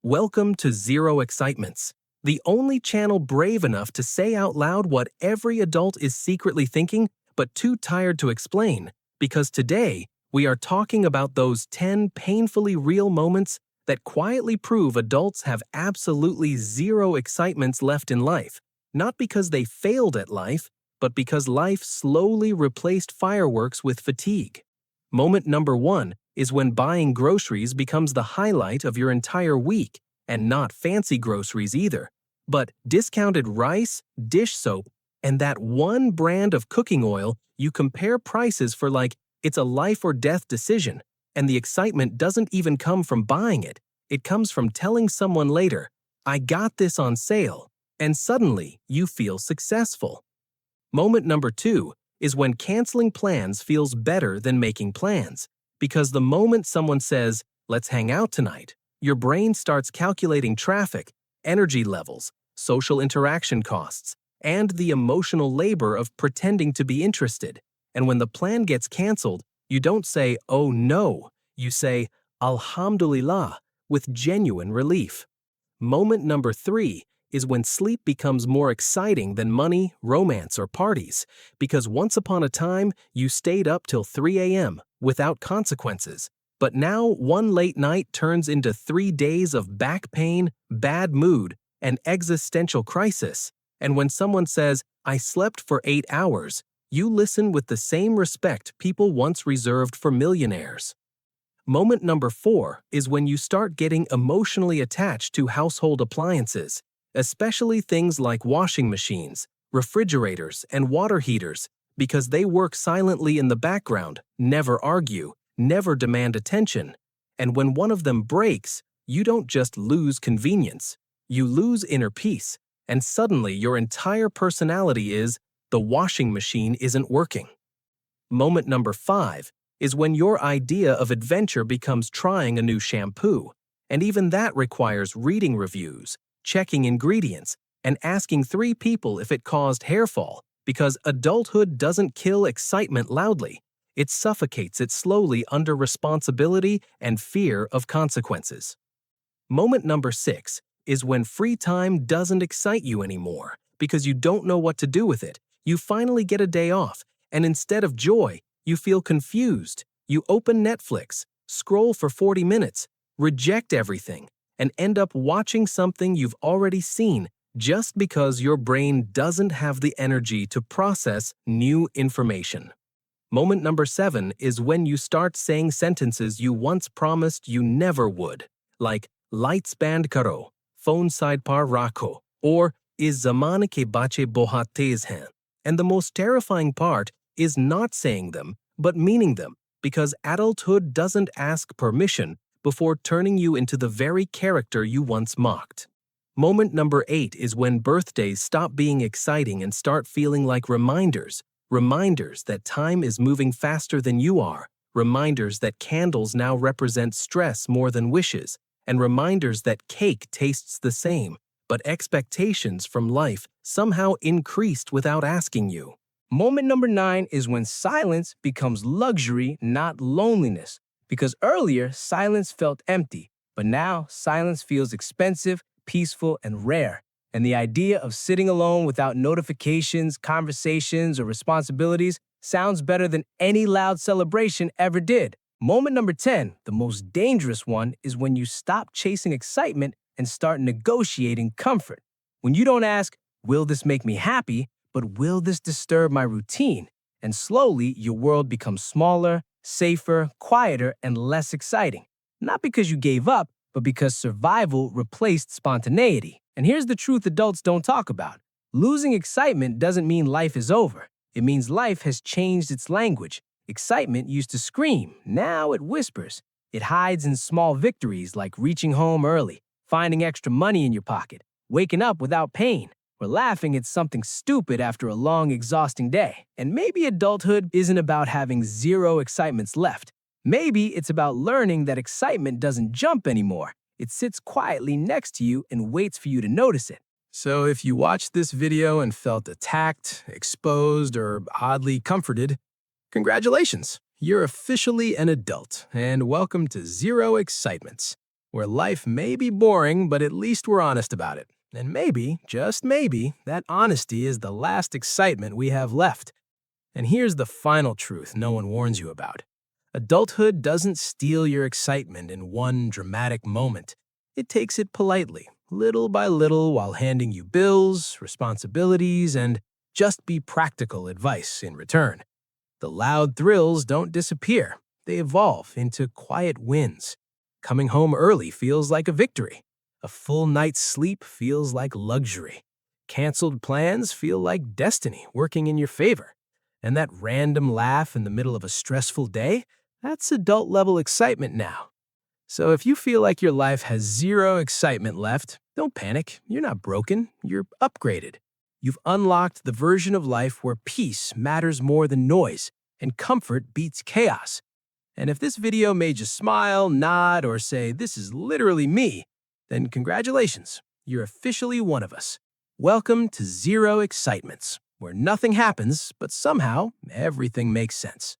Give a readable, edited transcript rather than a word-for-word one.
Welcome to Zero Excitements, the only channel brave enough to say out loud what every adult is secretly thinking but too tired to explain, because today we are talking about those 10 painfully real moments that quietly prove adults have absolutely zero excitements left in life, not because they failed at life, but because life slowly replaced fireworks with fatigue. Moment number 1 is when buying groceries becomes the highlight of your entire week, and not fancy groceries either, but discounted rice, dish soap, and that one brand of cooking oil you compare prices for like it's a life or death decision, and the excitement doesn't even come from buying it. It comes from telling someone later, "I got this on sale," and suddenly you feel successful. Moment number 2 is when canceling plans feels better than making plans, because the moment someone says, "Let's hang out tonight," your brain starts calculating traffic, energy levels, social interaction costs, and the emotional labor of pretending to be interested. And when the plan gets canceled, you don't say, "Oh no," you say, "Alhamdulillah," with genuine relief. Moment number 3 is when sleep becomes more exciting than money, romance, or parties, because once upon a time you stayed up till 3 a.m. without consequences. But now one late night turns into 3 days of back pain, bad mood, and existential crisis. And when someone says, "I slept for 8 hours," you listen with the same respect people once reserved for millionaires. Moment number 4 is when you start getting emotionally attached to household appliances, especially things like washing machines, refrigerators, and water heaters, because they work silently in the background, never argue, never demand attention. And when one of them breaks, you don't just lose convenience, you lose inner peace, and suddenly your entire personality is, "The washing machine isn't working." Moment number 5 is when your idea of adventure becomes trying a new shampoo, and even that requires reading reviews, checking ingredients, and asking 3 people if it caused hair fall, because adulthood doesn't kill excitement loudly. It suffocates it slowly under responsibility and fear of consequences. Moment number 6 is when free time doesn't excite you anymore, because you don't know what to do with it. You finally get a day off, and instead of joy, you feel confused. You open Netflix, scroll for 40 minutes, reject everything, and end up watching something you've already seen just because your brain doesn't have the energy to process new information. Moment number 7 is when you start saying sentences you once promised you never would, like "lights band karo," "phone side par rakho," or "is zaman ke bache bahut tez hain." And the most terrifying part is not saying them, but meaning them, because adulthood doesn't ask permission before turning you into the very character you once mocked. Moment number 8 is when birthdays stop being exciting and start feeling like reminders. Reminders that time is moving faster than you are. Reminders that candles now represent stress more than wishes. And reminders that cake tastes the same, but expectations from life somehow increased without asking you. Moment number 9 is when silence becomes luxury, not loneliness. Because earlier, silence felt empty, but now silence feels expensive, peaceful, and rare. And the idea of sitting alone without notifications, conversations, or responsibilities sounds better than any loud celebration ever did. Moment number 10, the most dangerous one, is when you stop chasing excitement and start negotiating comfort. When you don't ask, "Will this make me happy?" but "Will this disturb my routine?" And slowly, your world becomes smaller, safer, quieter, and less exciting. Not because you gave up, but because survival replaced spontaneity. And here's the truth adults don't talk about. Losing excitement doesn't mean life is over. It means life has changed its language. Excitement used to scream, now it whispers. It hides in small victories like reaching home early, finding extra money in your pocket, waking up without pain, or laughing at something stupid after a long, exhausting day. And maybe adulthood isn't about having zero excitements left. Maybe it's about learning that excitement doesn't jump anymore. It sits quietly next to you and waits for you to notice it. So if you watched this video and felt attacked, exposed, or oddly comforted, congratulations! You're officially an adult, and welcome to Zero Excitements, where life may be boring, but at least we're honest about it. And maybe, just maybe, that honesty is the last excitement we have left. And here's the final truth no one warns you about. Adulthood doesn't steal your excitement in one dramatic moment. It takes it politely, little by little, while handing you bills, responsibilities, and just be practical advice in return. The loud thrills don't disappear. They evolve into quiet wins. Coming home early feels like a victory. A full night's sleep feels like luxury. Canceled plans feel like destiny working in your favor. And that random laugh in the middle of a stressful day, that's adult-level excitement now. So if you feel like your life has zero excitement left, don't panic. You're not broken. You're upgraded. You've unlocked the version of life where peace matters more than noise and comfort beats chaos. And if this video made you smile, nod, or say, "This is literally me," then congratulations. You're officially one of us. Welcome to Zero Excitements, where nothing happens, but somehow everything makes sense.